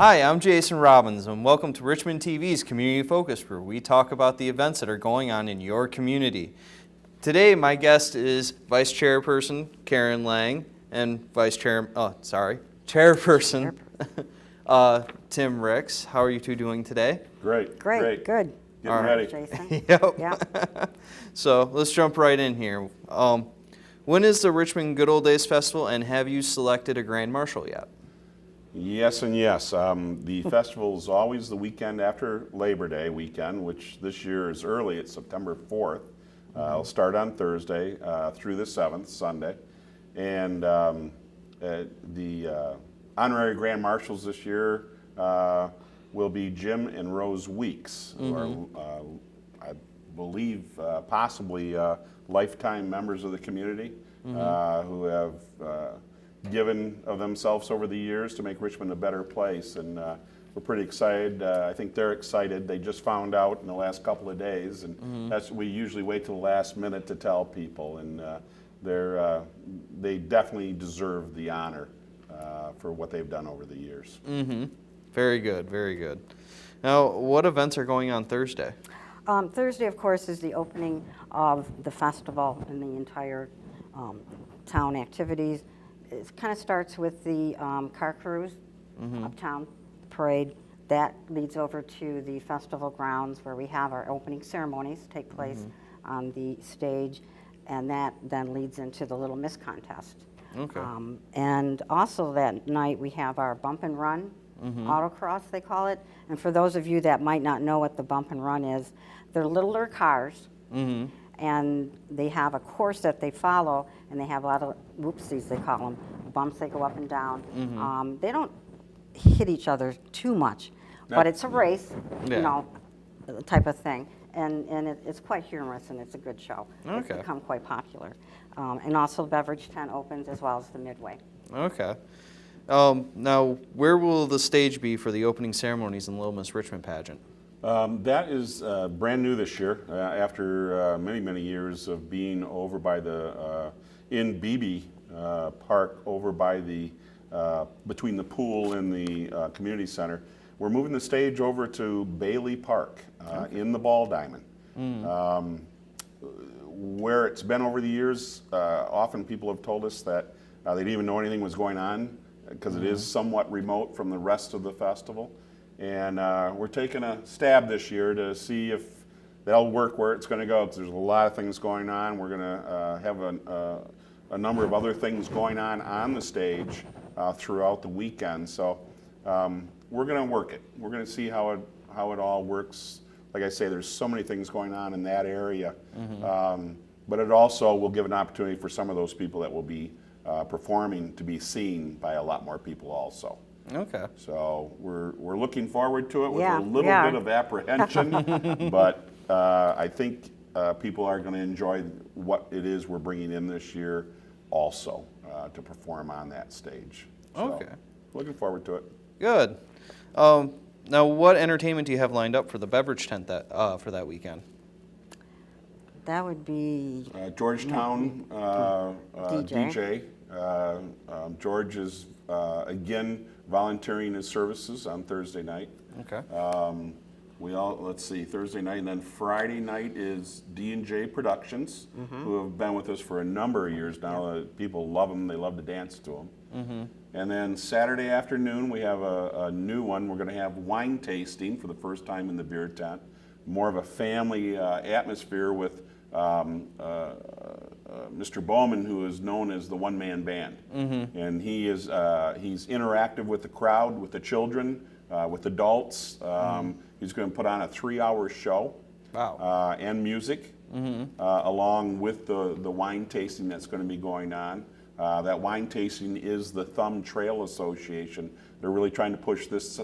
Hi, I'm Jason Robbins, and welcome to Richmond TV's Community Focus, where we talk about the events that are going on in your community. Today, my guest is Vice Chairperson Karen Lang and Chairperson Tim Ricks. How are you two doing today? Great. Good. Getting ready. Jason. Yep. So let's jump right in here. When is the Richmond Good Old Days Festival, and have you selected a Grand Marshal yet? Yes and yes. The festival is always the weekend after Labor Day weekend, which this year is early. It's September 4th. It'll start on Thursday through the 7th, Sunday. And the honorary Grand Marshals this year will be Jim and Rose Weeks, who are, I believe, possibly lifetime members of the community who have given of themselves over the years to make Richmond a better place, and we're pretty excited. I think they're excited. They just found out in the last couple of days, and we usually wait till the last minute to tell people, and they definitely deserve the honor for what they've done over the years. Very good, very good. Now, what events are going on Thursday? Thursday, of course, is the opening of the festival and the entire town activities. It kind of starts with the car cruise uptown, parade. That leads over to the festival grounds where we have our opening ceremonies take place on the stage, and that then leads into the Little Miss contest. Okay. And also that night we have our bump and run, autocross they call it. And for those of you that might not know what the bump and run is, they're littler cars. And they have a course that they follow, and they have a lot of whoopsies, they call them, bumps they go up and down. They don't hit each other too much, but it's a race, you know, type of thing. And it's quite humorous, and it's a good show. It's become quite popular. And also Beverage Tent opens as well as the Midway. Okay. Now, where will the stage be for the opening ceremonies in Little Miss Richmond pageant? That is brand new this year, after many years of being over by the in Beebe Park, over by the between the pool and the community center. We're moving the stage over to Bailey Park in the Ball Diamond. Where it's been over the years, often people have told us that they didn't even know anything was going on because it is somewhat remote from the rest of the festival. And we're taking a stab this year to see if that'll work where it's going to go, because there's a lot of things going on. We're going to have a number of other things going on the stage throughout the weekend. So we're going to work it. We're going to see how it all works. Like I say, there's so many things going on in that area. But it also will give an opportunity for some of those people that will be performing to be seen by a lot more people also. Okay. So we're looking forward to it with Yeah, a little bit of apprehension, but I think people are going to enjoy what it is we're bringing in this year also to perform on that stage. So, Okay. Looking forward to it. Good. Now, what entertainment do you have lined up for the beverage tent for that weekend? That would be Georgetown DJ. George is again volunteering his services on Thursday night. Okay. Let's see, Thursday night, and then Friday night is D&J Productions, who have been with us for a number of years now. People love them; they love to dance to them. And then Saturday afternoon, we have a new one. We're going to have wine tasting for the first time in the beer tent. More of a family atmosphere with Mr. Bowman, who is known as the one-man band. And he's interactive with the crowd, with the children, with adults. He's going to put on a 3-hour show. Wow. And music, along with the wine tasting that's going to be going on. That wine tasting is the Thumb Trail Association. They're really trying to push this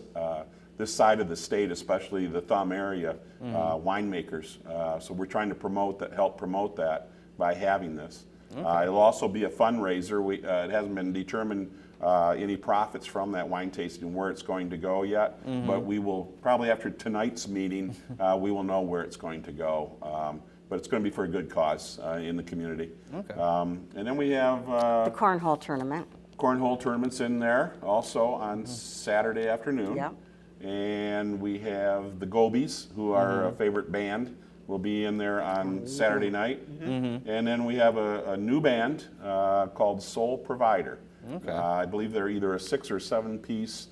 side of the state, especially the Thumb area, winemakers. So we're trying to help promote that by having this. It'll also be a fundraiser. It hasn't been determined any profits from that wine tasting where it's going to go yet, but we will probably after tonight's meeting we will know where it's going to go. But it's going to be for a good cause in the community. Okay. And then we have the cornhole tournament. cornhole tournaments in there also on Saturday afternoon. Yep. And we have the Gobies, who are a favorite band, will be in there on Saturday night. And then we have a new band called Soul Provider. Okay. I believe they're either a 6 or 7 piece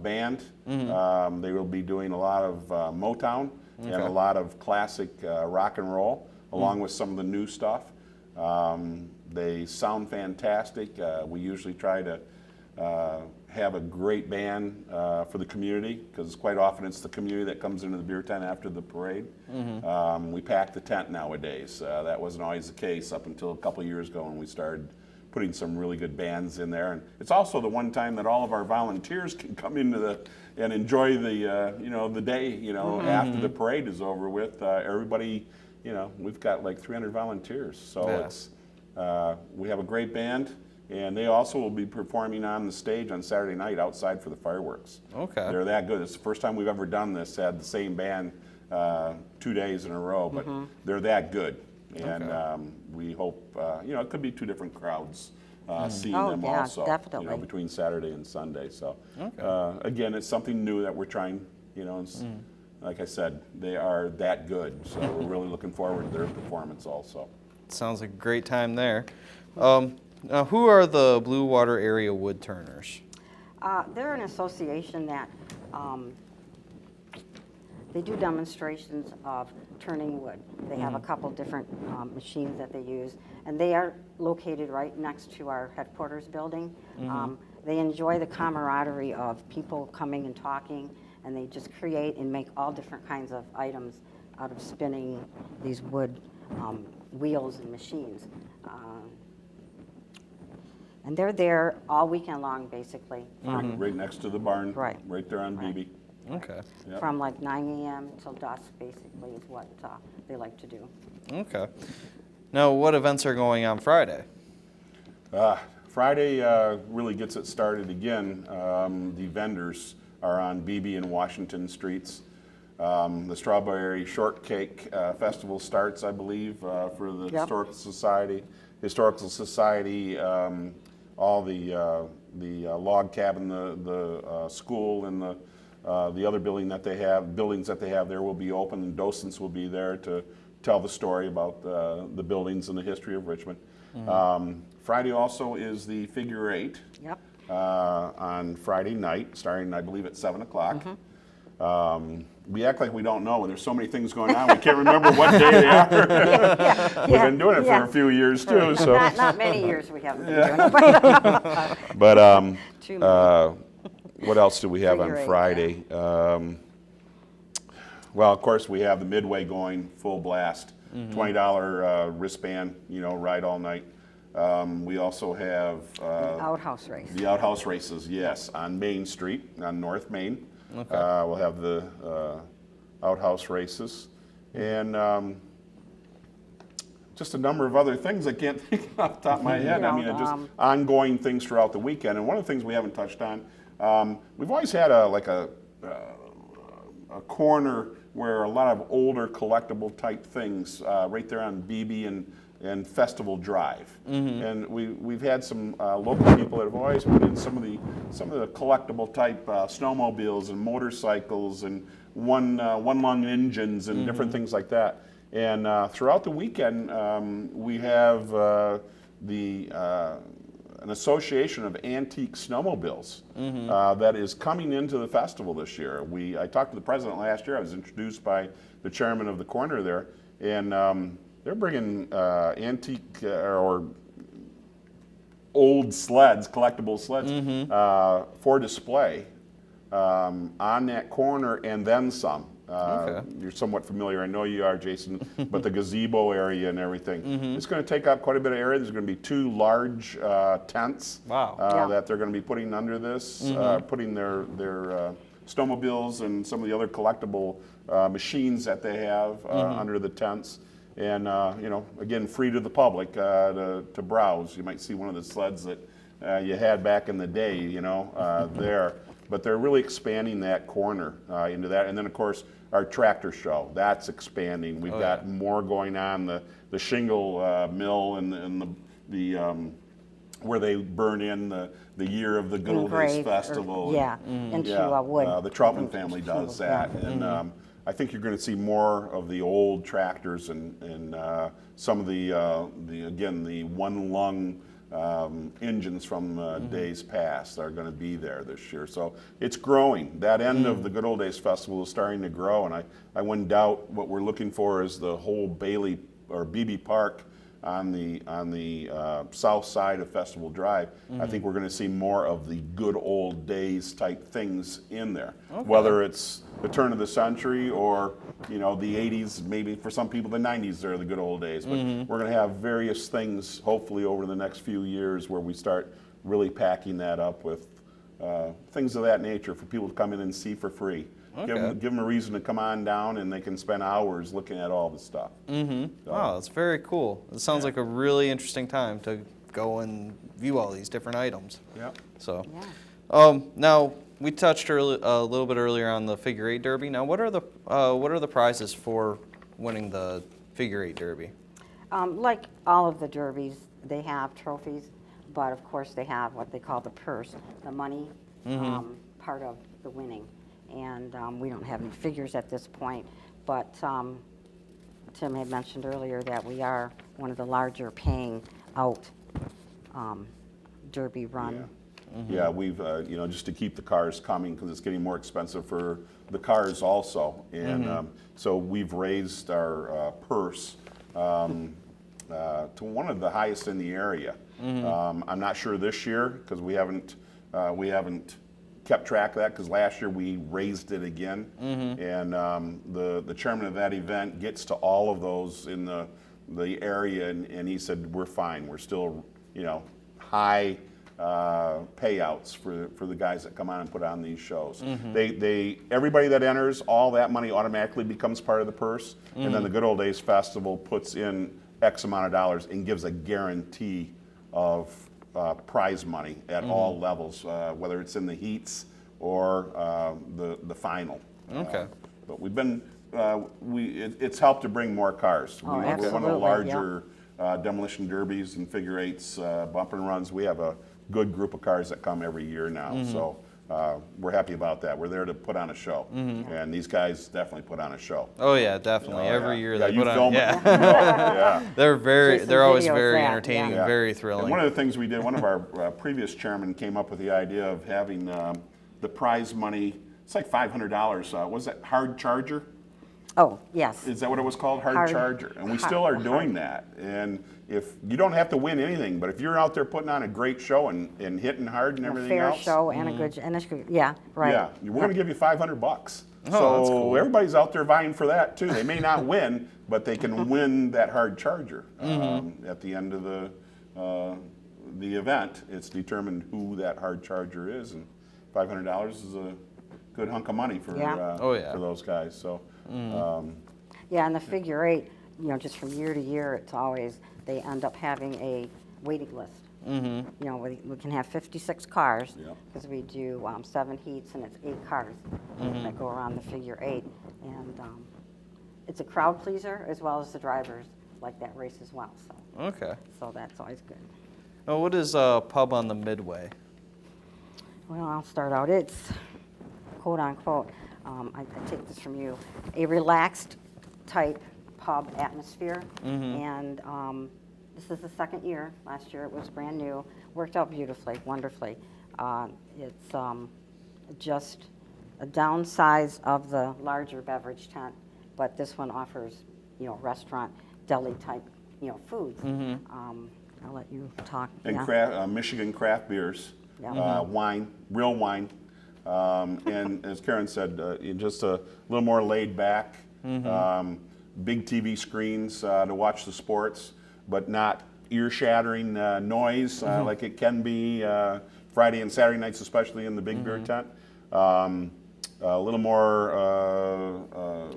band. They will be doing a lot of Motown and a lot of classic rock and roll, along with some of the new stuff. They sound fantastic. We usually try to have a great band for the community, because quite often it's the community that comes into the beer tent after the parade. We pack the tent nowadays. That wasn't always the case up until a couple years ago when we started putting some really good bands in there. And it's also the one time that all of our volunteers can come into and enjoy the the day after the parade is over with. Everybody, we've got like 300 volunteers, so it's we have a great band. And they also will be performing on the stage on Saturday night outside for the fireworks. Okay. They're that good. It's the first time we've ever done this, had the same band 2 days in a row, but they're that good. And we hope, it could be 2 different crowds seeing them also, definitely. between Saturday and Sunday. So, again, it's something new that we're trying, like I said, they are that good. So we're really looking forward to their performance also. Sounds like a great time there. Now, who are the Blue Water Area Wood Turners? They're an association that they do demonstrations of turning wood. They have a couple different machines that they use, and they are located right next to our headquarters building. They enjoy the camaraderie of people coming and talking, and they just create and make all different kinds of items out of spinning these wood wheels and machines. And they're there all weekend long, basically. Right next to the barn, Right. right there on BB. Okay. Yep. From like 9 a.m. till dusk, basically, is what they like to do. Okay. Now, what events are going on Friday? Friday really gets it started again. The vendors are on BB and Washington streets. The Strawberry Shortcake Festival starts, I believe, for the Historical Society. All the log cabin, the school, and the other buildings that they have there will be open, and docents will be there to tell the story about the buildings and the history of Richmond. Friday also is the Figure 8 on Friday night, starting, I believe, at 7 o'clock. We act like we don't know, and there's so many things going on, we can't remember what day they are. We've been doing it for a few years, too. So. Not many years we haven't been doing it. But what else do we have Figure on 8, Friday? Well, of course, we have the Midway going full blast, $20 wristband, ride all night. We also have Outhouse race. the outhouse races, yes, on Main Street, on North Main. Okay. We'll have the outhouse races, and just a number of other things I can't think off the top of my head. I mean, just ongoing things throughout the weekend. And one of the things we haven't touched on, we've always had a corner where a lot of older collectible type things right there on BB and Festival Drive, and we've had some local people that have always put in some of the collectible type snowmobiles and motorcycles and one lung engines and different things like that. And throughout the weekend, we have an association of antique snowmobiles that is coming into the festival this year. I talked to the president last year. I was introduced by the chairman of the corner there, and they're bringing antique or old sleds, collectible sleds, for display on that corner and then some. You're somewhat familiar, I know you are, Jason, but the gazebo area and everything. It's going to take up quite a bit of area. There's going to be 2 large tents that they're going to be putting under this, putting their snowmobiles and some of the other collectible machines that they have under the tents. And, again, free to the public to browse. You might see one of the sleds that you had back in the day, there. But they're really expanding that corner into that. And then, of course, our tractor show, that's expanding. We've got more going on, the shingle mill and the where they burn in the year of the Good Old Days Engrave, or- Festival. yeah, into wood. The Troutman family does that, Yeah. and I think you're going to see more of the old tractors and some of the again the one lung engines from days past are going to be there this year. So it's growing. That end of the Good Old Days Festival is starting to grow, and I wouldn't doubt what we're looking for is the whole Bailey or BB Park on the south side of Festival Drive. I think we're going to see more of the good old days type things in there. Okay. Whether it's the turn of the century or the 80s, maybe for some people the 90s are the good old days. But we're going to have various things hopefully over the next few years where we start really packing that up with things of that nature for people to come in and see for free. Okay. Give them a reason to come on down, and they can spend hours looking at all the stuff. Wow, that's very cool. It sounds like a really interesting time to go and view all these different items. Yeah. So, Yeah. now we touched a little bit earlier on the figure eight derby. Now, what are the prizes for winning the figure eight derby? Like all of the derbies, they have trophies, but of course they have what they call the purse, the money part of the winning. And we don't have any figures at this point, but Tim had mentioned earlier that we are one of the larger paying out derby run. Yeah, we've, just to keep the cars coming because it's getting more expensive for the cars also. And so we've raised our purse to one of the highest in the area. I'm not sure this year because we haven't kept track of that because last year we raised it again. And the chairman of that event gets to all of those in the area and he said, we're fine. We're still, high payouts for the guys that come on and put on these shows. Everybody that enters, all that money automatically becomes part of the purse, and then the Good Old Days Festival puts in X amount of dollars and gives a guarantee of prize money at all levels, whether it's in the heats or the final. Okay. But we've been it's helped to bring more cars. Oh, We're one of the absolutely, larger demolition derbies and figure eights, bump and runs. We have a good group of cars that come every year now. So we're happy about that. We're there to put on a show, and these guys definitely put on a show. Oh yeah, definitely. Every year they you put on. film it. Yeah. You know, yeah. They're always videos very that, entertaining, Yeah. and very And thrilling. one of the things we did, one of our previous chairmen came up with the idea of having the prize money. It's like $500. Was that hard charger? Oh, yes. Is that what it was called? Hard Hard- charger. And we hard- still are hard. doing that. And if you don't have to win anything, but if you're out there putting on a great show and hitting hard and A everything fair else, show and a good, and it's good, yeah, right. yeah, we're going to give you $500. Oh, So that's cool. everybody's out there vying for that too. They may not win, but they can win that hard charger at the end of the event. It's determined who that hard charger is, and $500 is a good hunk of money for Yeah. Oh, yeah. for those guys. So Yeah, and the figure eight, just from year to year, it's always, they end up having a waiting list. We can have 56 cars, Yeah. because we do 7 heats, and it's 8 cars that go around the figure eight. And it's a crowd pleaser, as well as the drivers like that race as well, Okay. so that's always good. Now, what is a pub on the Midway? Well, I'll start out. It's, quote unquote, I take this from you, a relaxed type pub atmosphere. And this is the second year. Last year it was brand new. Worked out beautifully, wonderfully. It's just a downsize of the larger beverage tent, but this one offers, restaurant, deli type, foods. I'll let you talk. and Michigan craft beers, Yeah. wine, real wine, and as Karen said, just a little more laid back. Big TV screens to watch the sports, but not ear-shattering noise like it can be Friday and Saturday nights, especially in the big beer tent. A little more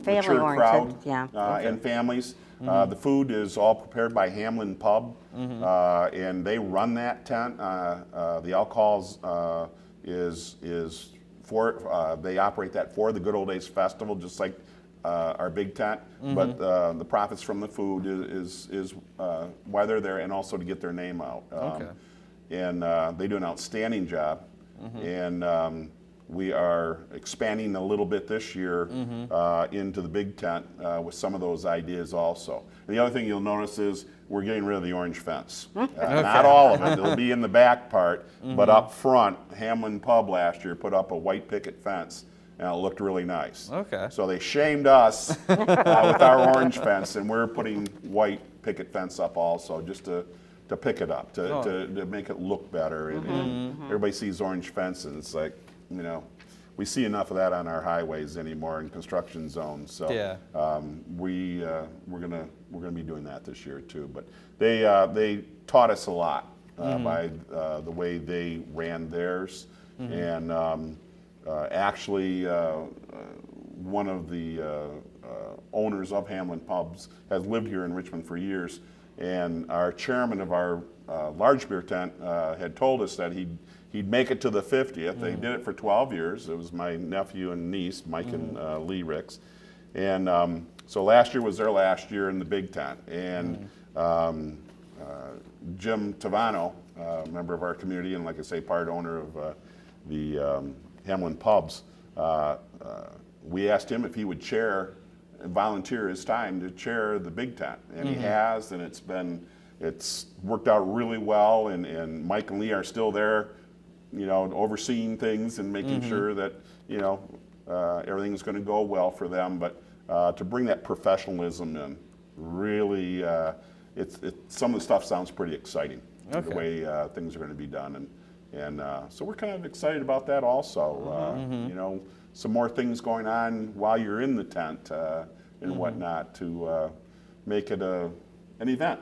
mature crowd yeah. and families. The food is all prepared by Hamlin Pub, and they run that tent. The alcohol is for they operate that for the Good Old Days Festival, just like our big tent. But the profits from the food is why they're there, and also to get their name out. Okay. and they do an outstanding job. And we are expanding a little bit this year into the big tent with some of those ideas also. And the other thing you'll notice is we're getting rid of the orange fence. Not all of it, it'll be in the back part, but up front, Hamlin Pub last year put up a white picket fence, and it looked really nice. Okay. So they shamed us with our orange fence, and we're putting white picket fence up also, just to pick it up, to make it look better. And everybody sees orange fence, and it's like, you know, we see enough of that on our highways anymore in construction zones. So Yeah. we're gonna be doing that this year too. But they taught us a lot by the way they ran theirs, and actually one of the owners of Hamlin Pubs has lived here in Richmond for years, and our chairman of our large beer tent had told us that he'd make it to the 50th. They did it for 12 years. It was my nephew and niece, Mike and Lee Ricks. And so last year was their last year in the big tent. And Jim Tavano, a member of our community, and like I say, part owner of the Hamlin Pubs, we asked him if he would volunteer his time to chair the big tent. And he has, and it's worked out really well. And Mike and Lee are still there, you know, overseeing things and making sure that, you know, everything's going to go well for them. But to bring that professionalism in, really, some of the stuff sounds pretty exciting, the way things are going to be done. And so we're kind of excited about that also. You know, some more things going on while you're in the tent and whatnot to make it an event,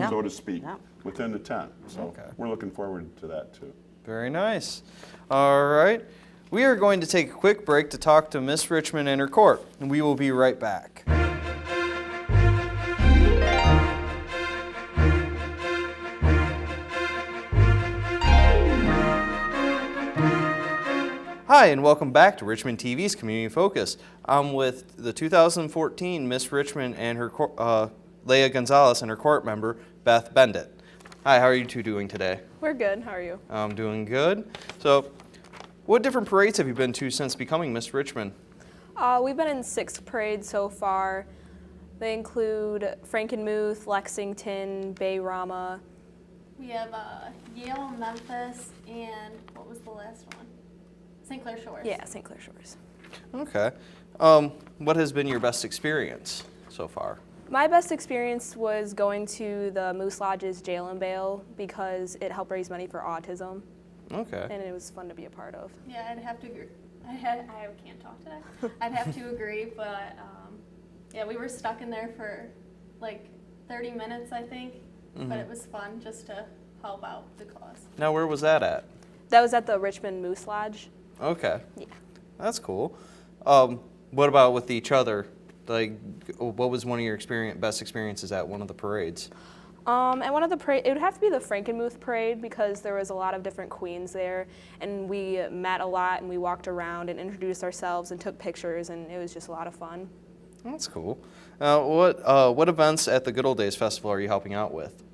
so to speak, within the tent. So we're looking forward to that too. Very nice. All right. We are going to take a quick break to talk to Miss Richmond and her court, and we will be right back. Hi, and welcome back to Richmond TV's Community Focus. I'm with the 2014 Miss Richmond and her Leya Gonzales and her court member, Beth Beinditb. Hi, how are you two doing today? We're good. How are you? I'm doing good. So, what different parades have you been to since becoming Miss Richmond? We've been in 6 parades so far. They include Frankenmuth, Lexington, Bayrama. We have Yale, Memphis, and what was the last one? St. Clair Shores. Yeah, St. Clair Shores. Okay. What has been your best experience so far? My best experience was going to the Moose Lodge's Jail and Bail because it helped raise money for autism. Okay. And it was fun to be a part of. Yeah, I'd have to agree. I can't talk today. I'd have to agree, but yeah, we were stuck in there for like 30 minutes, I think. But it was fun just to help out the cause. Now, where was that at? That was at the Richmond Moose Lodge. Okay. Yeah. That's cool. What about with each other? Like, what was one of your best experiences at one of the parades? At one of the parades, it would have to be the Frankenmuth parade because there was a lot of different queens there, and we met a lot, and we walked around and introduced ourselves and took pictures, and it was just a lot of fun. That's cool. What events at the Good Old Days Festival are you helping out with?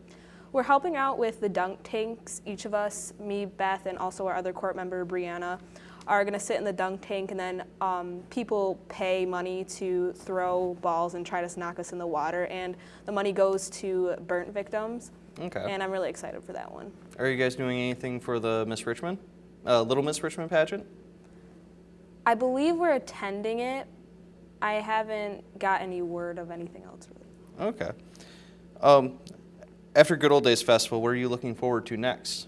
We're helping out with the dunk tanks. Each of us, me, Beth, and also our other court member, Brianna, are going to sit in the dunk tank, and then people pay money to throw balls and try to knock us in the water, and the money goes to burnt victims. Okay. And I'm really excited for that one. Are you guys doing anything for the Miss Richmond, Little Miss Richmond pageant? I believe we're attending it. I haven't got any word of anything else really. Okay. After Good Old Days Festival, what are you looking forward to next?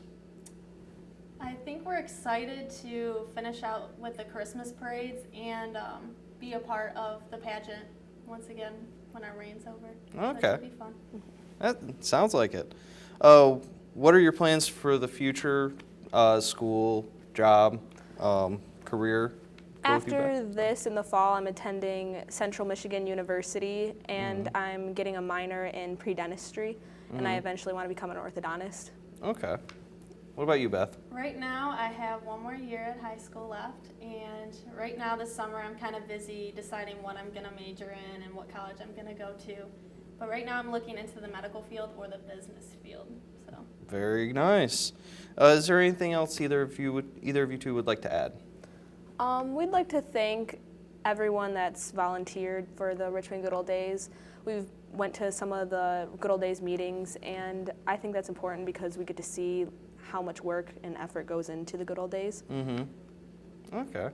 I think we're excited to finish out with the Christmas parades and be a part of the pageant once again when our reign's over. Okay. That'll be fun. That sounds like it. What are your plans for the future, school, job, career? After this in the fall, I'm attending Central Michigan University, and I'm getting a minor in pre-dentistry, and I eventually want to become an orthodontist. Okay. What about you, Beth? Right now, I have one more year at high school left, and right now this summer I'm kind of busy deciding what I'm going to major in and what college I'm going to go to. But right now I'm looking into the medical field or the business field. So. Very nice. Is there anything else either of you two would like to add? We'd like to thank everyone that's volunteered for the Richmond Good Old Days. We've went to some of the Good Old Days meetings, and I think that's important because we get to see how much work and effort goes into the Good Old Days. Mm-hmm. Okay.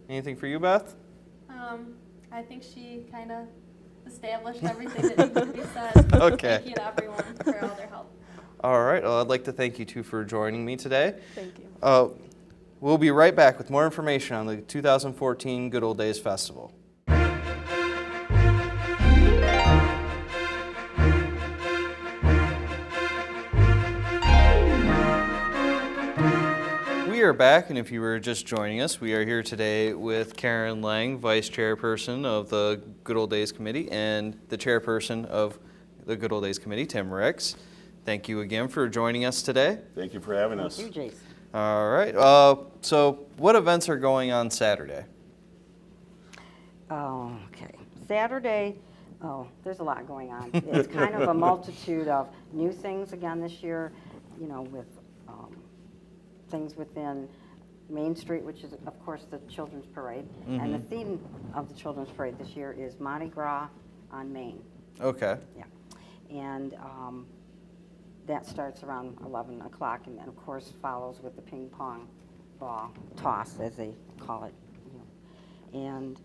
Anything for you, Beth? I think she kind of established everything that needed to be said. Okay. Thank you to everyone for all their help. All right. Well, I'd like to thank you two for joining me today. Thank you. We'll be right back with more information on the 2014 Good Old Days Festival. We are back, and if you were just joining us, we are here today with Karen Lang, Vice Chairperson of the Good Old Days Committee, and the Chairperson of the Good Old Days Committee, Tim Ricks. Thank you again for joining us today. Thank you for having us. Thank you, Jason. All right. So what events are going on Saturday? Okay. Saturday, there's a lot going on. It's kind of a multitude of new things again this year, with things within Main Street, which is, of course, the Children's Parade. And the theme of the Children's Parade this year is Mardi Gras on Main. Okay. Yeah. And that starts around 11 o'clock, and then, of course, follows with the ping pong ball toss, as they call it. And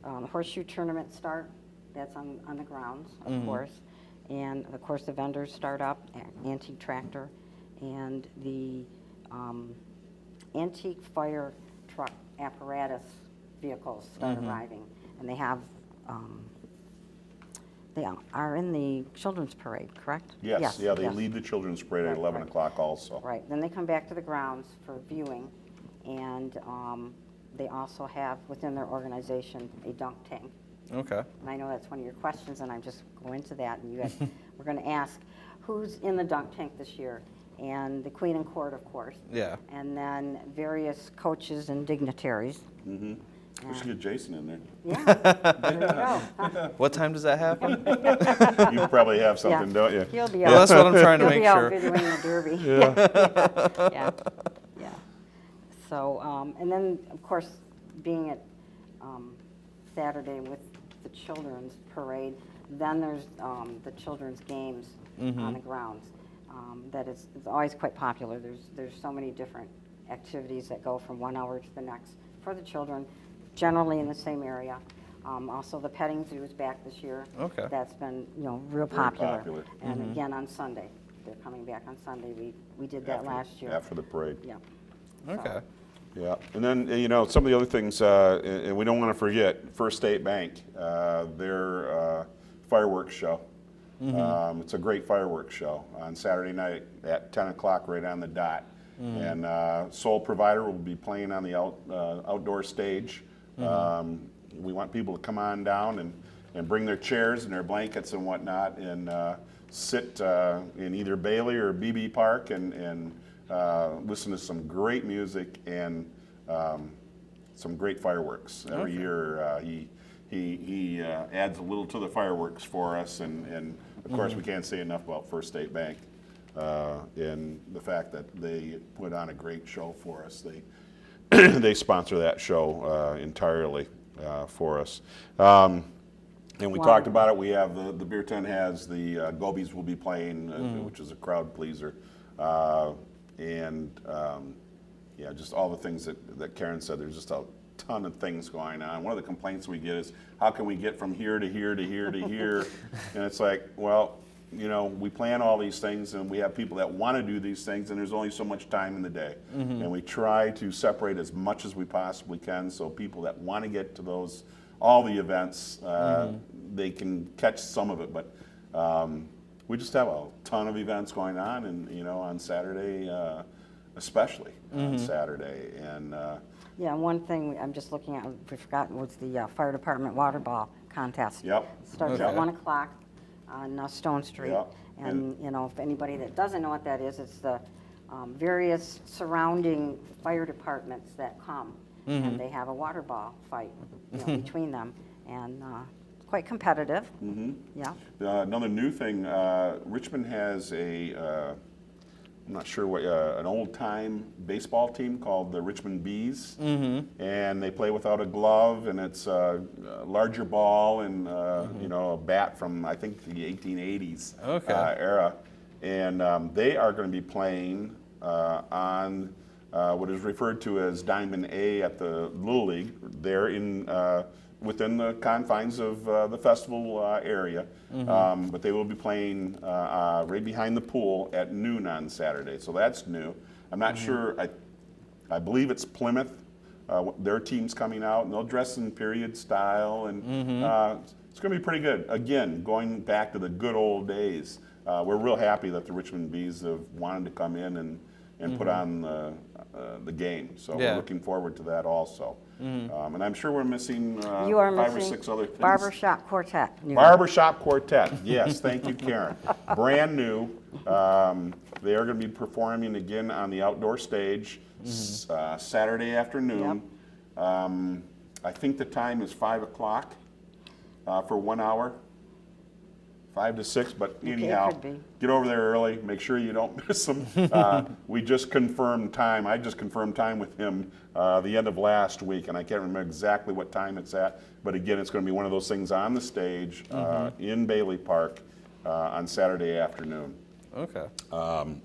the horseshoe tournament start, that's on the grounds, of course. And, of course, the vendors start up, Antique Tractor, and the antique fire truck apparatus vehicles start arriving. And they have, they are in the Children's Parade, correct? Yes, yeah, they yes. lead the Children's Parade at 11 o'clock also. Right, then they come back to the grounds for viewing, and they also have within their organization a dunk tank. Okay. And I know that's one of your questions, and I'm just going into that, and you guys, we're going to ask who's in the dunk tank this year, and the Queen and Court, of course. Yeah. And then various coaches and dignitaries. We should get Jason in there. Yeah, there you go. What time does that happen? You probably have something, don't you? He'll be Yeah, out. that's what I'm trying to He'll make be out sure. videoing the Derby. Yeah. So, and then, of course, being at Saturday with the Children's Parade, then there's the children's games on the grounds. That is always quite popular. There's so many different activities that go from 1 hour to the next for the children, generally in the same area. Also, the petting zoo is back this year. Okay. That's been, real Very popular. popular. And again, on Sunday. They're coming back on Sunday. We did that last year. After the parade. Yeah. Okay. Yeah, and then, some of the other things, and we don't want to forget, First State Bank, their fireworks show. It's a great fireworks show on Saturday night at 10 o'clock right on the dot. And Soul Provider will be playing on the outdoor stage. We want people to come on down and bring their chairs and their blankets and whatnot and sit in either Bailey or BB Park and listen to some great music and some great fireworks. Every year he adds a little to the fireworks for us, and of course we can't say enough about First State Bank and the fact that they put on a great show for us. They sponsor that show entirely for us. And we talked about it. We have the beer tent has the Gobies will be playing, which is a crowd pleaser. Just all the things that Karen said. There's just a ton of things going on. One of the complaints we get is, how can we get from here to here to here to here? And it's like, well, we plan all these things, and we have people that want to do these things, and there's only so much time in the day. And we try to separate as much as we possibly can, so people that want to get to all the events, they can catch some of it. But we just have a ton of events going on, and on Saturday, especially on Saturday. And Yeah, one thing I'm just looking at, we forgot, was the fire department water ball contest. Yep. Starts at 1 o'clock on Stone Street. Yep. And, if anybody that doesn't know what that is, it's the various surrounding fire departments that come. And they have a water ball fight between them. And quite competitive. Yeah. Another new thing, Richmond has a I'm not sure what, an old-time baseball team called the Richmond Bees, and they play without a glove, and it's a larger ball and you know, a bat from I think the 1880s era, and they are going to be playing on what is referred to as Diamond A at the Little League. They're in within the confines of the festival area, but they will be playing right behind the pool at noon on Saturday. So that's new. I'm not sure. I believe it's Plymouth. Their team's coming out, and they'll dress in period style, and it's going to be pretty good. Again, going back to the good old days. We're real happy that the Richmond Bees have wanted to come in and put on the game. So we're looking forward to that also. And I'm sure we're missing You are 5 or missing 6 other things. Barbershop Quartet. Barbershop Quartet, yes, thank you, Karen. Brand new. They are going to be performing again on the outdoor stage Saturday afternoon. I think the time is 5 o'clock for 1 hour. 5 to 6, but anyhow, could be. get over there early. Make sure you don't miss them. We just confirmed time. I just confirmed time with him the end of last week, and I can't remember exactly what time it's at. But again, it's going to be one of those things on the stage in Bailey Park on Saturday afternoon. Okay.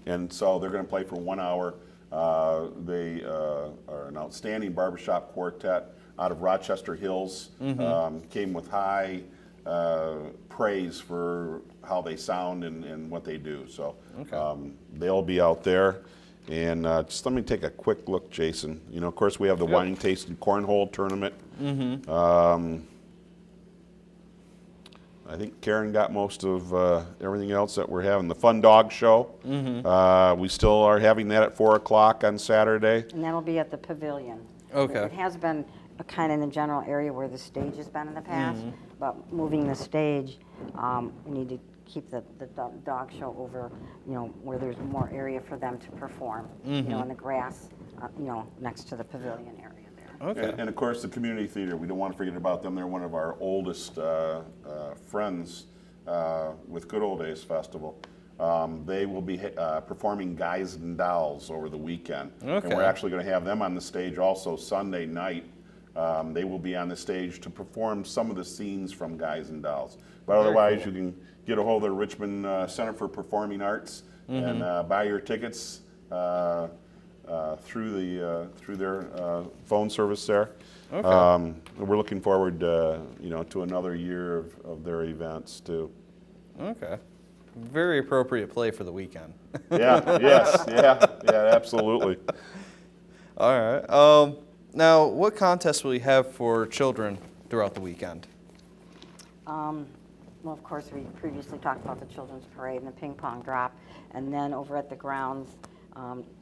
And so they're going to play for 1 hour. They are an outstanding barbershop quartet out of Rochester Hills. Came with high praise for how they sound and what they do. So they'll be out there. And just let me take a quick look, Jason. You know, of course, we have the wine tasting cornhole tournament. I think Karen got most of everything else that we're having. The Fun Dog Show. We still are having that at 4 o'clock on Saturday. And that'll be at the pavilion. Okay. It has been kind of in the general area where the stage has been in the past, but moving the stage, we need to keep the dog show over, you know, where there's more area for them to perform, you know, in the grass, you know, next to the pavilion area there. Okay. And of course, the community theater, we don't want to forget about them. They're one of our oldest friends with Good Old Days Festival. They will be performing Guys and Dolls over the weekend. And we're actually going to have them on the stage also Sunday night. They will be on the stage to perform some of the scenes from Guys and Dolls. But otherwise, you can get a hold of the Richmond Center for Performing Arts and buy your tickets through their phone service there. We're looking forward, you know, to another year of their events too. Okay. Very appropriate play for the weekend. Absolutely. All right. Now, what contests will you have for children throughout the weekend? Well, of course, we previously talked about the children's parade and the ping pong drop, and then over at the grounds,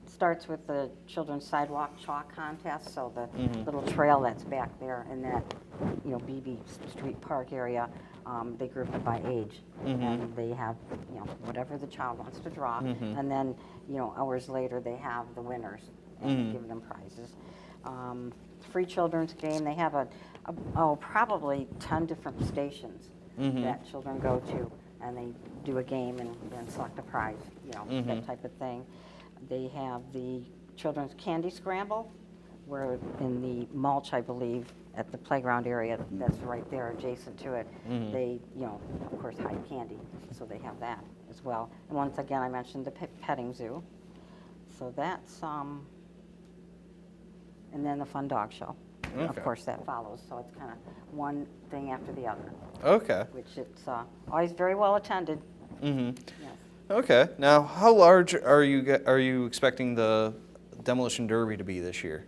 starts with the children's sidewalk chalk contest. So the little trail that's back there in that, you know, BB Street Park area, they group it by age, and they have, you know, whatever the child wants to draw, and then, you know, hours later they have the winners and give them prizes. Free children's game. They have probably 10 different stations that children go to, and they do a game and then select a prize, you know, that type of thing. They have the children's candy scramble, where in the mulch, I believe, at the playground area that's right there adjacent to it, they, you know, of course, hide candy, so they have that as well. And once again, I mentioned the petting zoo. So that's, and then the Fun Dog Show. Of course, that follows, so it's kind of one thing after the other. Okay. Which it's always very well attended. Yes. Okay. Now, how large are you expecting the demolition derby to be this year?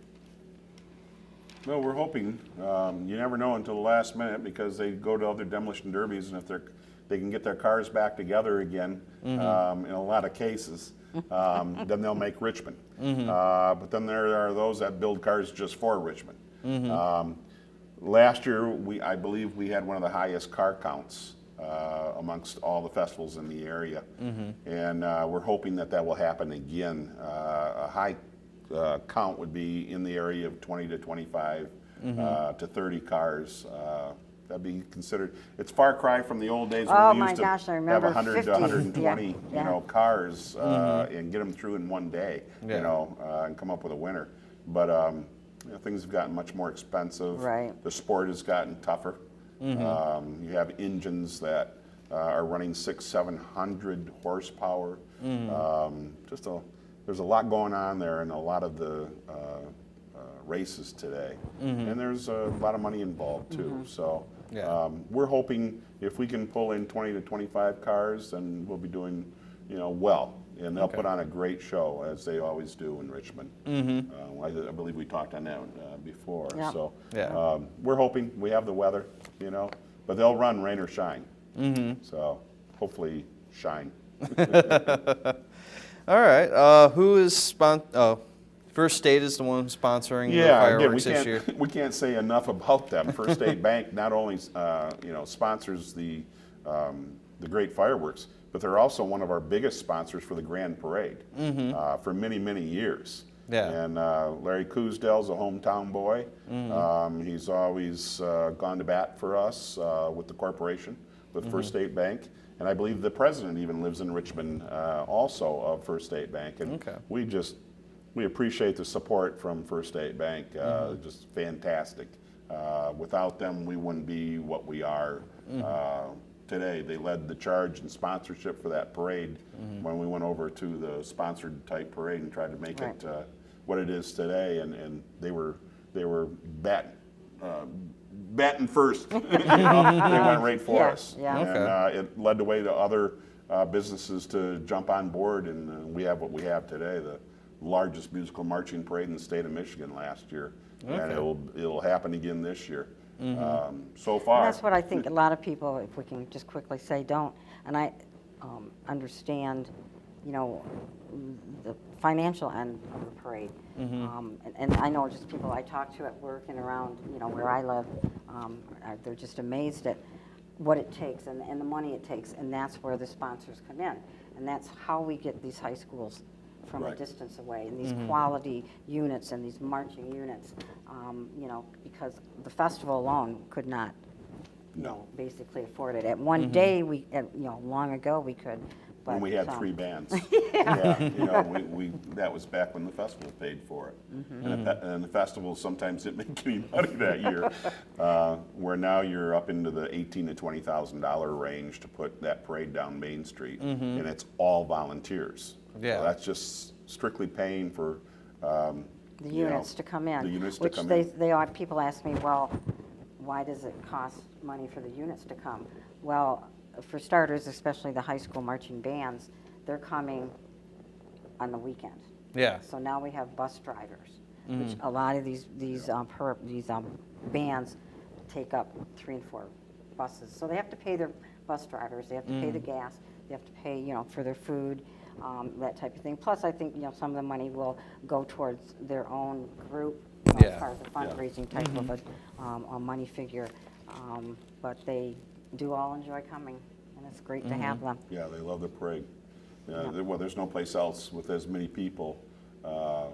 Well, we're hoping. You never know until the last minute because they go to other demolition derbies, and if they can get their cars back together again, in a lot of cases, then they'll make Richmond. But then there are those that build cars just for Richmond. Last year, I believe we had one of the highest car counts amongst all the festivals in the area, and we're hoping that will happen again. A high count would be in the area of 20 to 25 to 30 cars that'd be considered. It's far cry from the old days when Oh we my used to gosh, I have remember 100 to 50. 120, Yeah. cars and get them through in one day, Yeah. and come up with a winner. But things have gotten much more expensive. Right. The sport has gotten tougher. You have engines that are running 600-700 horsepower. There's a lot going on there in a lot of the races today, and there's a lot of money involved too. So we're hoping if we can pull in 20 to 25 cars, then we'll be doing well, and they'll put on a great show as they always do in Richmond. I believe we talked on that before. Yeah. So Yeah. we're hoping we have the weather, but they'll run rain or shine. So hopefully shine. All right. Who is First State is the one sponsoring the fireworks this year. We can't say enough about them. First State Bank not only sponsors the great fireworks, but they're also one of our biggest sponsors for the Grand Parade for many, many years. Yeah. And Larry Cousdale's a hometown boy. He's always gone to bat for us with the corporation, with First State Bank. And I believe the president even lives in Richmond also of First State Bank. And we appreciate the support from First State Bank, just fantastic. Without them, we wouldn't be what we are today. They led the charge in sponsorship for that parade when we went over to the sponsored type parade and tried to make it what it is today. And they were batting first. They went right for us. Yeah. And it led the way to other businesses to jump on board, and we have what we have today, the largest musical marching parade in the state of Michigan last year. And it'll happen again this year. So far. And that's what I think a lot of people, if we can just quickly say, don't. And I understand, the financial end of the parade. And I know just people I talk to at work and around, where I live, they're just amazed at what it takes and the money it takes. And that's where the sponsors come in. And that's how we get these high schools from a distance away, and these quality units and these marching units, because the festival alone could not, basically afford it. At one day, long ago we could. But, when we had 3 bands. That was back when the festival paid for it. And the festival sometimes didn't make any money that year. Where now you're up into the $18,000 to $20,000 range to put that parade down Main Street, and it's all volunteers. Yeah. So that's just strictly paying for the units to come in. The units which to come in. People ask me, well, why does it cost money for the units to come? Well, for starters, especially the high school marching bands, they're coming on the weekend. Yeah. So now we have bus drivers, which a lot of these bands take up 3 and 4 buses. So they have to pay their bus drivers, they have to pay the gas, they have to pay, for their food, that type of thing. Plus, I think, some of the money will go towards their own group, as far as a fundraising type of a money figure. But they do all enjoy coming, and it's great to have them. Yeah, they love the parade. Well, there's no place else with as many people,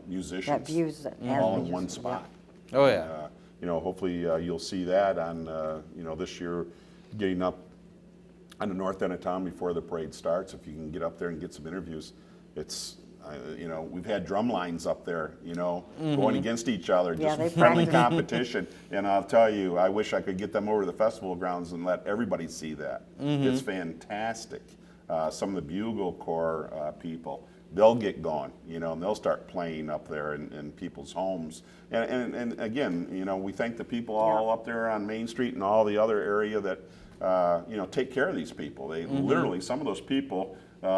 musicians, That views it as all we in just- one spot. Oh, yeah. Hopefully you'll see that on, this year, getting up on the north end of town before the parade starts. If you can get up there and get some interviews, it's, we've had drum lines up there, going against each other, Yeah, just they friendly practice. competition. And I'll tell you, I wish I could get them over to the festival grounds and let everybody see that. It's fantastic. Some of the bugle corps people, they'll get going, and they'll start playing up there in people's homes. And again, we thank the people all up there on Main Street and all the other area that, take care of these people. They literally, some of those people, they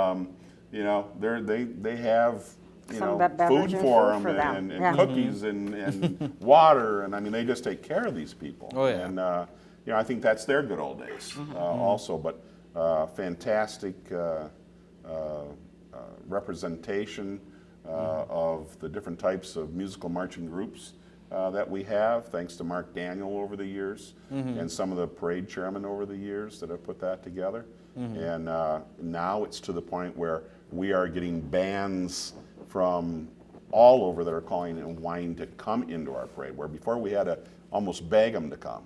have, Some food beverage and for food them for them. and Yeah. cookies and water, and I mean, they just take care of these people. Oh, yeah. And I think that's their good old days also. But fantastic representation of the different types of musical marching groups that we have, thanks to Mark Daniel over the years, and some of the parade chairmen over the years that have put that together. And now it's to the point where we are getting bands from all over that are calling and wanting to come into our parade, where before we had almost beg them to come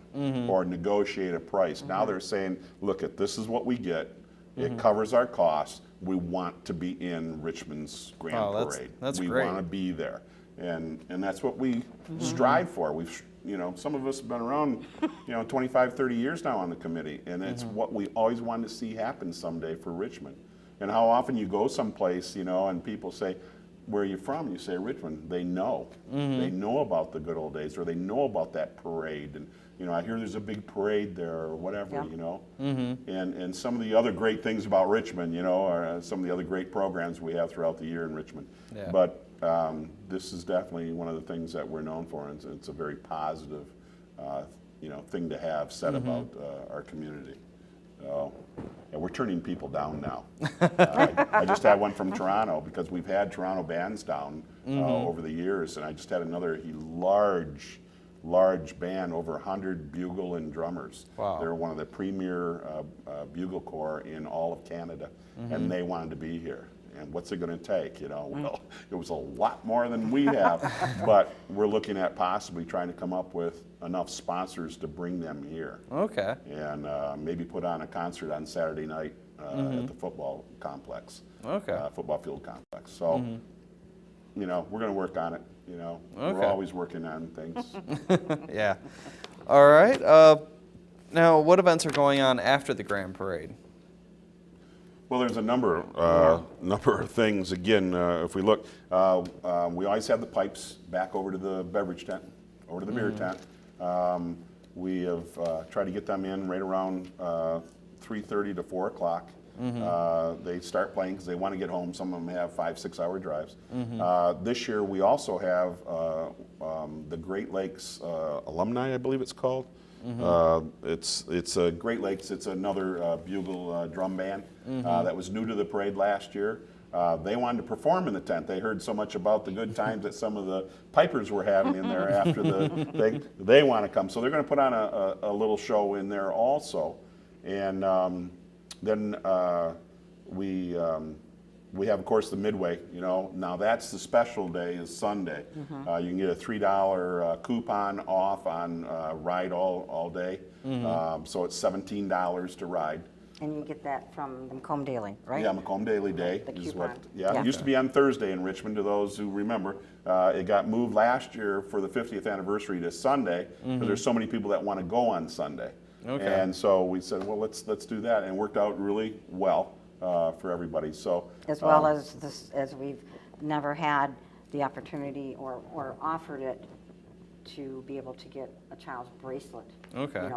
or negotiate a price. Now they're saying, look, this is what we get. It covers our costs. We want to be in Richmond's Grand Parade. That's we great. want to be there. And that's what we strive for. We've, some of us have been around, 25, 30 years now on the committee, and it's what we always wanted to see happen someday for Richmond. And how often you go someplace, and people say, where are you from? And you say Richmond. They know. They know about the good old days, or they know about that parade. And I hear there's a big parade there, or whatever. And some of the other great things about Richmond, are some of the other great programs we have throughout the year in Richmond. Yeah. But this is definitely one of the things that we're known for, and it's a very positive, thing to have said about our community. So, we're turning people down now. I just had one from Toronto, because we've had Toronto bands down over the years, and I just had another large band, over 100 bugle and drummers. Wow. They're one of the premier bugle corps in all of Canada, and they wanted to be here. And what's it going to take? Well, it was a lot more than we have, but we're looking at possibly trying to come up with enough sponsors to bring them here. Okay. And maybe put on a concert on Saturday night at the football complex. Okay. Football field complex. So, we're going to work on it. We're Okay. always working on things. Yeah. All right. Now, what events are going on after the Grand Parade? Well, there's a number of things. Again, if we look, we always have the pipes back over to the beverage tent, over to the beer tent. We have tried to get them in right around 3:30 to 4 o'clock. They start playing because they want to get home. Some of them have 5-6 hour drives. This year we also have the Great Lakes Alumni, I believe it's called. It's Great Lakes. It's another bugle drum band that was new to the parade last year. They wanted to perform in the tent. They heard so much about the good times that some of the pipers were having in there after the thing. They want to come, so they're going to put on a little show in there also. And then we have, of course, the Midway. Now that's the special day, is Sunday. You can get a $3 coupon off on ride all day. So it's $17 to ride. And you get that from the Macomb Daily, right? Yeah, Macomb Daily Day The is coupon. what. Yeah, it used to be on Thursday in Richmond. To those who remember, it got moved last year for the 50th anniversary to Sunday, because there's so many people that want to go on Sunday. Okay. And so we said, well, let's do that, and it worked out really well for everybody. So As well as this, as we've never had the opportunity or offered it to be able to get a child's bracelet. Okay.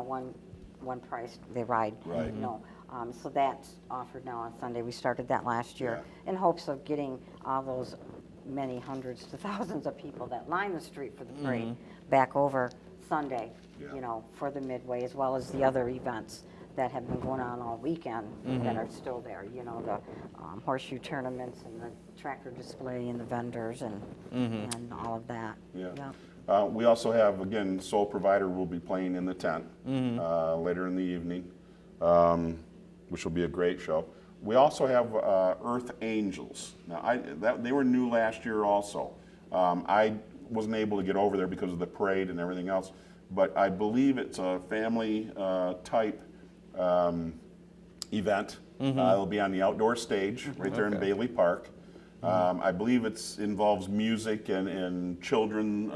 One price they ride. Right. So that's offered now on Sunday. We started that last year in hopes of getting all those many hundreds to thousands of people that line the street for the parade back over Sunday, for the Midway, as well as the other events that have been going on all weekend that are still there. The horseshoe tournaments and the tractor display and the vendors and all of that. Yeah. We also have, again, Soul Provider will be playing in the tent later in the evening, which will be a great show. We also have Earth Angels. Now, they were new last year also. I wasn't able to get over there because of the parade and everything else, but I believe it's a family type event. It'll be on the outdoor stage right there in Bailey Park. I believe it involves music and children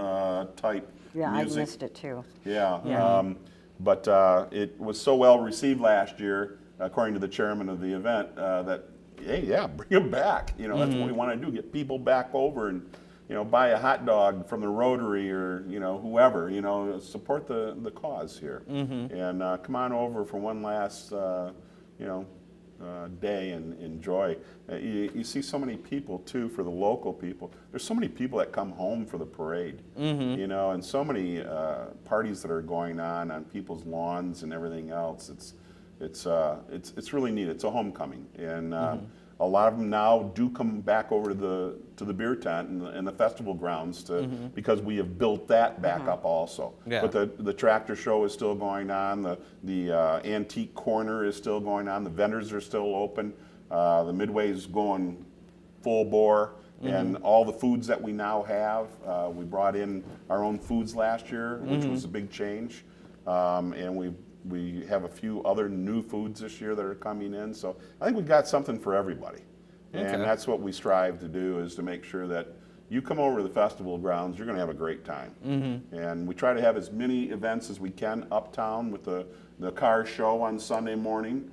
type Yeah, I music. missed it too. Yeah. But it was so well received last year, according to the chairman of the event, that, hey, bring them back. That's what we want to do, get people back over and, buy a hot dog from the Rotary or, whoever, support the cause here. And come on over for one last, day and enjoy. You see so many people too, for the local people. There's so many people that come home for the parade, and so many parties that are going on people's lawns and everything else. It's really neat. It's a homecoming, and a lot of them now do come back over to the beer tent and the festival grounds because we have built that back up also. Yeah. But the tractor show is still going on. The antique corner is still going on. The vendors are still open. The Midway is going full bore. And all the foods that we now have, we brought in our own foods last year, which was a big change. And we have a few other new foods this year that are coming in. So I think we've got something for everybody. And that's what we strive to do, is to make sure that you come over to the festival grounds, you're going to have a great time. And we try to have as many events as we can uptown, with the car show on Sunday morning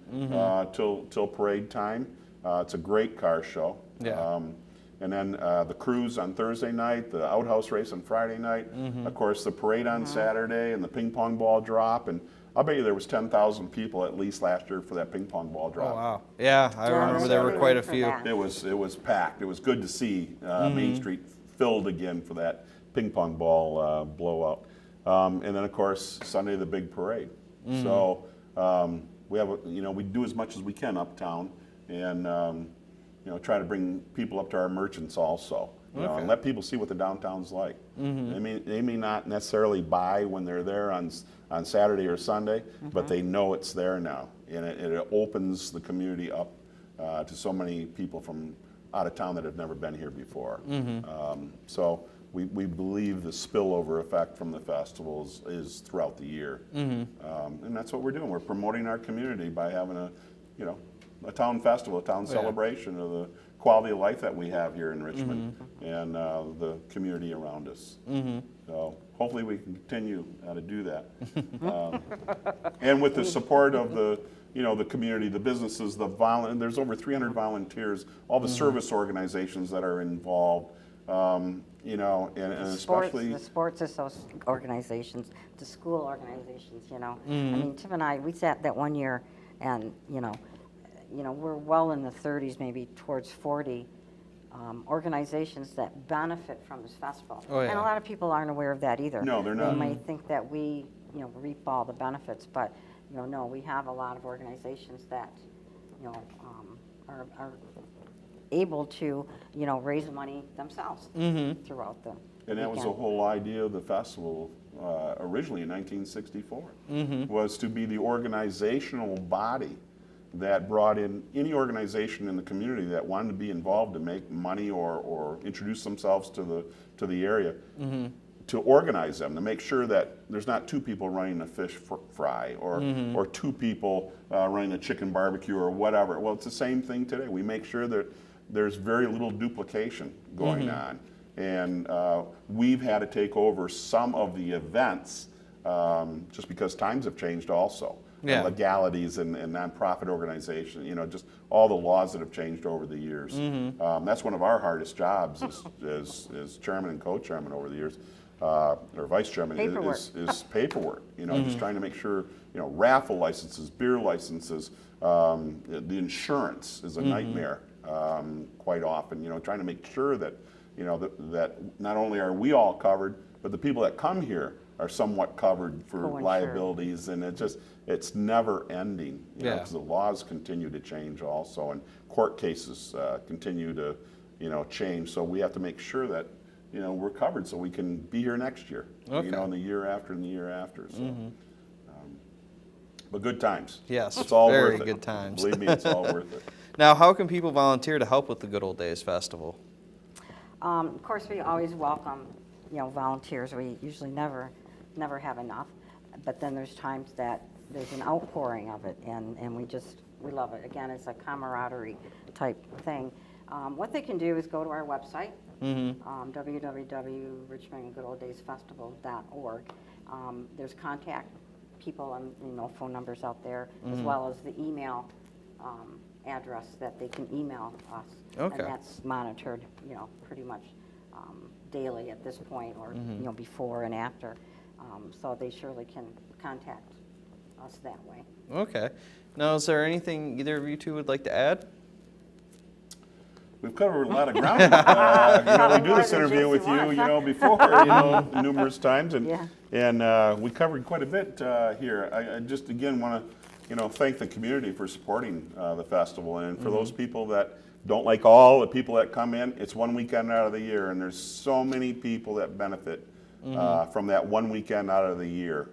till parade time. It's a great car show. Yeah. And then the cruise on Thursday night, the outhouse race on Friday night, of course the parade on Saturday, and the ping pong ball drop. And I'll bet you there was 10,000 people at least last year for that ping pong ball drop. Oh, wow. Yeah, I remember there were quite a few. It was packed. It was good to see Main Street filled again for that ping pong ball blowout. And then of course Sunday, the big parade. So we have we do as much as we can uptown, and try to bring people up to our merchants also, and let people see what the downtown's like. They may not necessarily buy when they're there on Saturday or Sunday, but they know it's there now, and it opens the community up to so many people from out of town that have never been here before. So we believe the spillover effect from the festivals is throughout the year, and that's what we're doing. We're promoting our community by having a town festival, a town celebration of the quality of life that we have here in Richmond and the community around us. So hopefully we can continue to do that. And with the support of the community, the businesses, there's over 300 volunteers, all the service organizations that are involved, and especially the sports organizations, the school organizations. I mean, Tim and I, we sat that one year, and we're well in the 30s, maybe towards 40 organizations that benefit from this festival. Oh, yeah. And a lot of people aren't aware of that either. No, they're not. They might think that we, reap all the benefits, but no, we have a lot of organizations that, are able to, raise money themselves throughout the And that was the whole idea of the festival originally in 1964, was to be the organizational body that brought in any organization in the community that wanted to be involved to make money or introduce themselves to the area, to organize them, to make sure that there's not two people running a fish fry or two people running a chicken barbecue or whatever. Well, it's the same thing today. We make sure that there's very little duplication going on. And we've had to take over some of the events just because times have changed also. Yeah. Legalities and nonprofit organization, just all the laws that have changed over the years. That's one of our hardest jobs as chairman and co-chairman over the years, or vice chairman, is paperwork. Just trying to make sure, raffle licenses, beer licenses, the insurance is a nightmare quite often. Trying to make sure that that not only are we all covered, but the people that come here are somewhat covered for liabilities, and it's never ending, because the laws continue to change also, and court cases continue to, change. So we have to make sure that, we're covered so we can be here next year, and the year after and the year after. So, but good times. Yes, it's all very worth it. good times. Believe me, it's all worth it. Now, how can people volunteer to help with the Good Old Days Festival? Of course, we always welcome, volunteers. We usually never have enough, but then there's times that there's an outpouring of it, and we love it. Again, it's a camaraderie type thing. What they can do is go to our website, www.richmondgoodoldaysfestival.org. There's contact people and phone numbers out there, as well as the email address that they can email us. Okay. And that's monitored, pretty much daily at this point, or before and after. So they surely can contact us that way. Okay. Now, is there anything either of you two would like to add? We've covered a lot of ground. We do this interview with you, before, numerous times, and we covered quite a bit here. I just again want to, thank the community for supporting the festival, and for those people that don't like all the people that come in. It's one weekend out of the year, and there's so many people that benefit from that one weekend out of the year.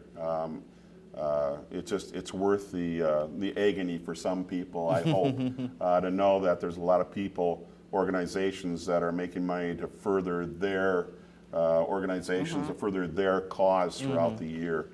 It's worth the agony for some people, I hope, to know that there's a lot of people organizations that are making money to further their organizations, to further their cause throughout the year.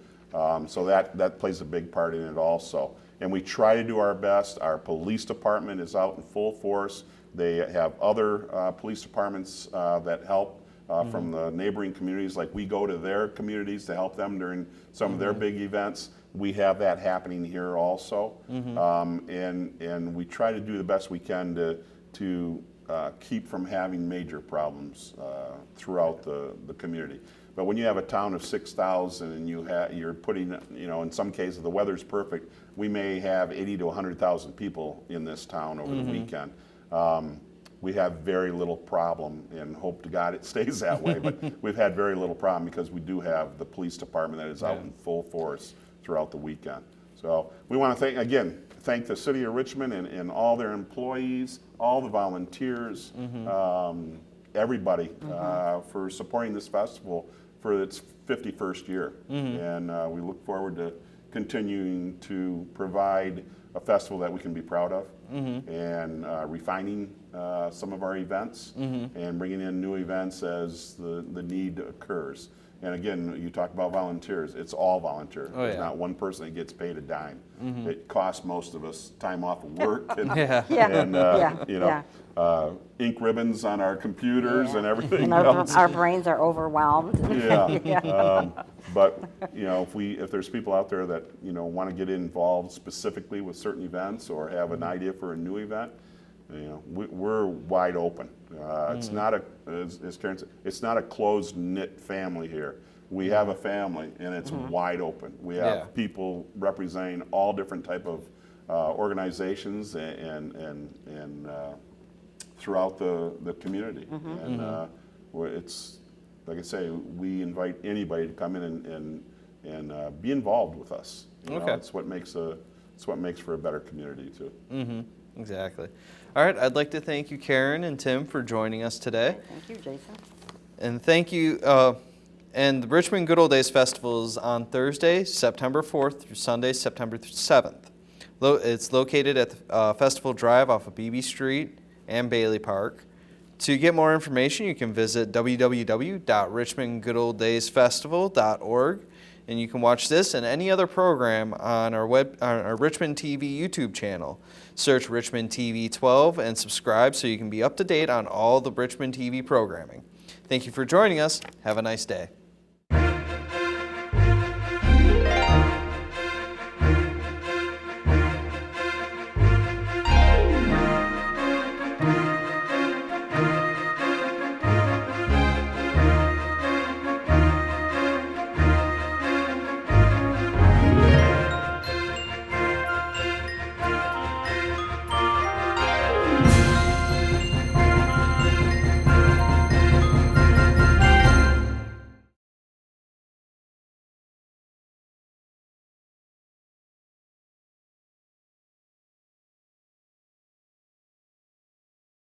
So that plays a big part in it also. And we try to do our best. Our police department is out in full force. They have other police departments that help from the neighboring communities. Like we go to their communities to help them during some of their big events. We have that happening here also. And we try to do the best we can to keep from having major problems throughout the community. But when you have a town of 6,000 and you're putting, in some cases the weather's perfect, we may have 80 to 100,000 people in this town over the weekend. We have very little problem, and hope to God it stays that way, but we've had very little problem because we do have the police department that is out in full force throughout the weekend. So we want to thank the city of Richmond and all their employees, all the volunteers, everybody for supporting this festival for its 51st year. And we look forward to continuing to provide a festival that we can be proud of, and refining some of our events, and bringing in new events as the need occurs. And again, you talk about volunteers. It's all volunteer. There's not one person that gets paid a dime. It costs most of us time off of work and, ink ribbons on our computers and everything And else. our brains are overwhelmed. But if there's people out there that want to get involved specifically with certain events or have an idea for a new event, we're wide open. It's not as Karen said, it's not a closed knit family here. We have a family, and it's wide open. We have people representing all different type of organizations and throughout the community. And it's like I say, we invite anybody to come in and be involved with us. It's what makes for a better community too. Exactly. All right, I'd like to thank you, Karen and Tim, for joining us today. Thank you, Jason. And thank you. And the Richmond Good Old Days Festival is on Thursday, September 4th through Sunday, September 7th. It's located at the Festival Drive off of Beebe Street and Bailey Park. To get more information, you can visit www.richmondgoodoldaysfestival.org, and you can watch this and any other program on our Richmond TV YouTube channel. Search Richmond TV 12 and subscribe so you can be up to date on all the Richmond TV programming. Thank you for joining us. Have a nice day.